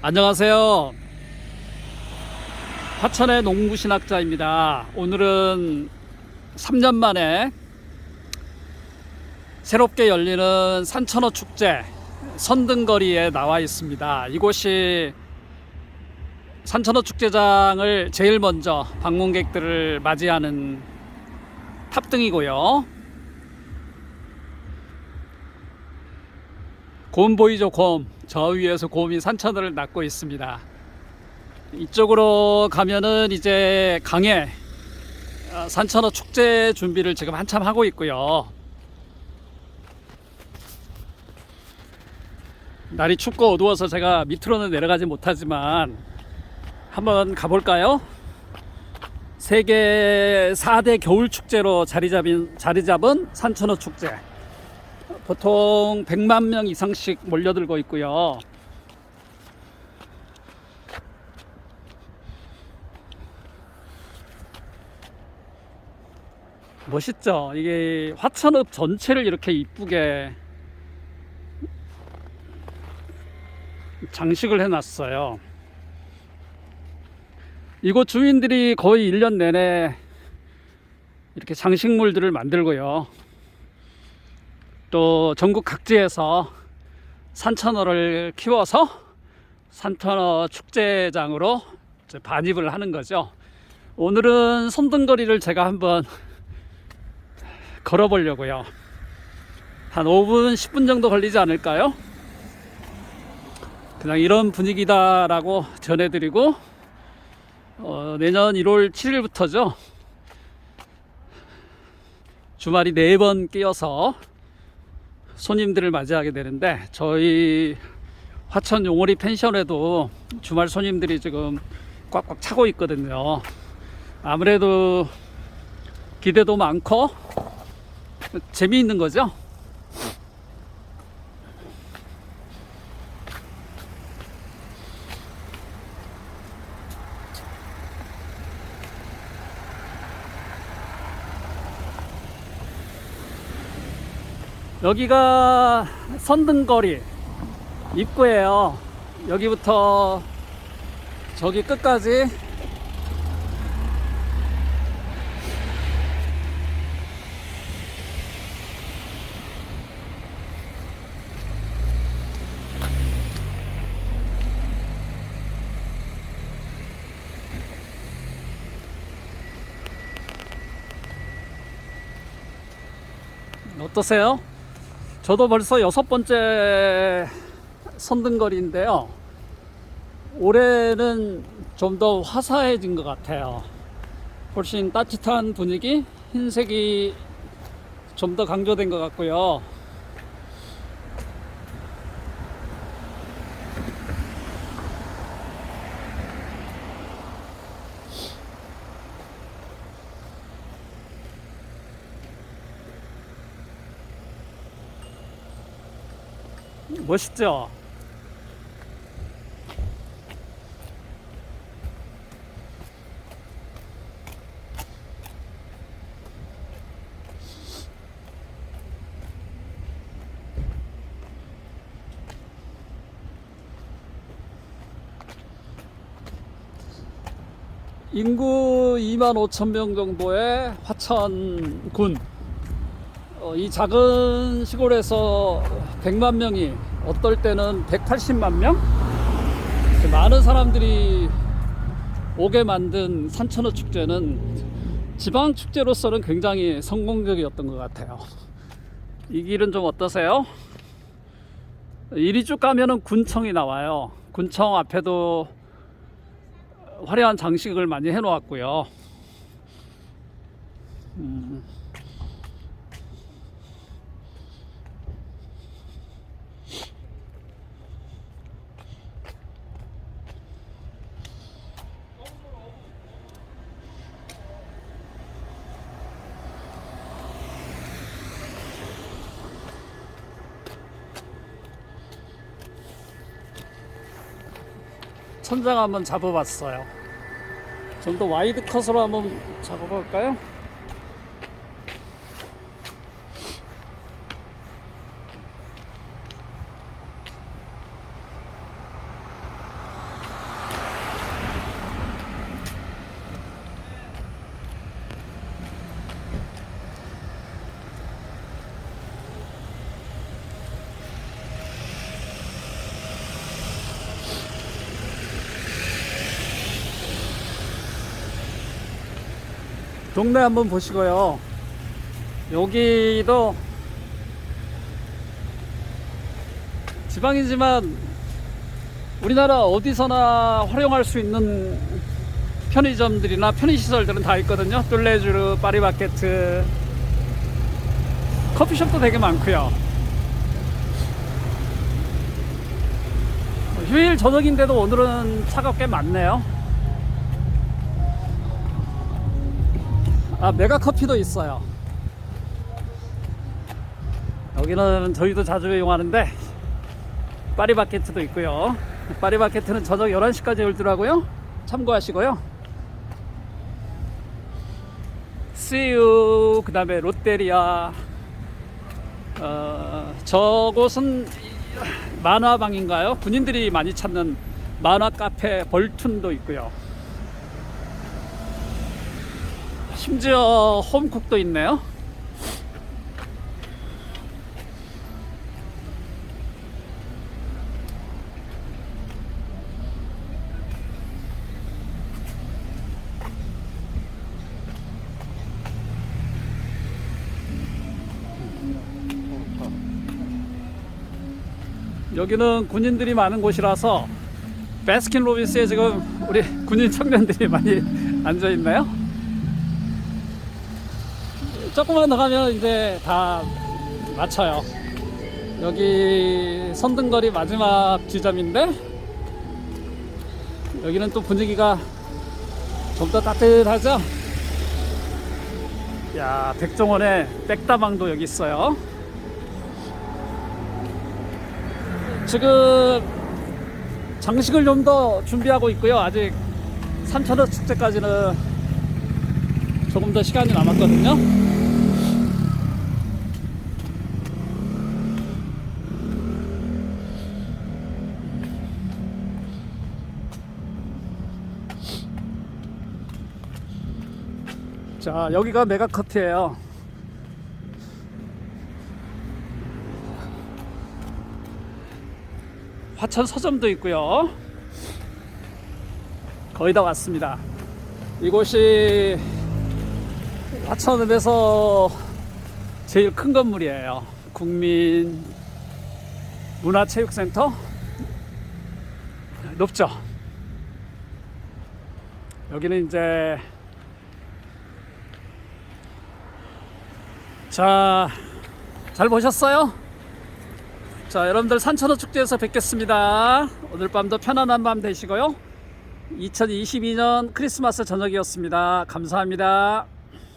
안녕하세요. 화천의 농부신학자입니다. 오늘은 3년 만에 새롭게 열리는 산천어 축제 선등거리에 나와 있습니다. 이곳이 산천어 축제장을 제일 먼저 방문객들을 맞이하는 탑등이고요. 곰 보이죠? 곰. 저 위에서 곰이 산천어를 낳고 있습니다. 이쪽으로 가면은 이제 강에 산천어 축제 준비를 지금 한참 하고 있고요. 날이 춥고 어두워서 제가 밑으로는 내려가지 못하지만 한번 가볼까요? 세계 4대 겨울 축제로 자리 잡은 산천어 축제. 보통 100만 명 이상씩 몰려들고 있고요. 멋있죠? 이게 화천읍 전체를 이렇게 이쁘게 장식을 해놨어요. 이곳 주민들이 거의 1년 내내 이렇게 장식물들을 만들고요. 또 전국 각지에서 산천어를 키워서 산천어 축제장으로 반입을 하는 거죠. 오늘은 선등거리를 제가 한번 걸어보려고요. 한 5분 10분 정도 걸리지 않을까요? 그냥 이런 분위기다라고 전해드리고 내년 1월 7일부터죠. 주말이 4번 끼어서 손님들을 맞이하게 되는데, 저희 화천 용오리 펜션에도 주말 손님들이 지금 꽉꽉 차고 있거든요. 아무래도 기대도 많고 재미있는 거죠. 여기가 선등거리 입구예요. 여기부터 저기 끝까지 어떠세요? 저도 벌써 6번째 선등거리인데요. 올해는 좀 더 화사해진 것 같아요. 훨씬 따뜻한 분위기, 흰색이 좀 더 강조된 것 같고요. 멋있죠? 인구 25,000명 정도의 화천군. 이 작은 시골에서 100만 명이, 어떨 때는 180만 명? 많은 사람들이 오게 만든 산천어 축제는 지방 축제로서는 굉장히 성공적이었던 것 같아요. 이 길은 좀 어떠세요? 이리 쭉 가면은 군청이 나와요. 군청 앞에도 화려한 장식을 많이 해놓았고요. 천장 한번 잡아봤어요. 좀 더 와이드 컷으로 한번 잡아볼까요? 동네 한번 보시고요. 여기도 지방이지만 우리나라 어디서나 활용할 수 있는 편의점들이나 편의시설들은 다 있거든요. 뚫레쥬르, 파리바게트, 커피숍도 되게 많고요. 휴일 저녁인데도 오늘은 차가 꽤 많네요. 아, 메가커피도 있어요. 여기는 저희도 자주 이용하는데 파리바게트도 있고요. 파리바게트는 저녁 11시까지 열더라고요. 참고하시고요. CU, 그 다음에 롯데리아, 저곳은 만화방인가요? 군인들이 많이 찾는 만화 카페 벌툰도 있고요. 심지어 홈쿡도 있네요. 여기는 군인들이 많은 곳이라서 바스킨로빈스에 지금 우리 군인 청년들이 많이 앉아 있나요? 조금만 더 가면 이제 다 마쳐요. 여기 선등거리 마지막 지점인데 여기는 또 분위기가 좀 더 따뜻하죠? 야, 백종원의 백다방도 여기 있어요. 지금 장식을 좀 더 준비하고 있고요. 아직 삼천어 축제까지는 조금 더 시간이 남았거든요. 자, 여기가 메가커피예요. 화천 서점도 있고요. 거의 다 왔습니다. 이곳이 화천읍에서 제일 큰 건물이에요. 국민 문화체육센터. 높죠? 여기는 이제 자, 잘 보셨어요? 자, 여러분들 산천어 축제에서 뵙겠습니다. 오늘 밤도 편안한 밤 되시고요. 2022년 크리스마스 저녁이었습니다. 감사합니다.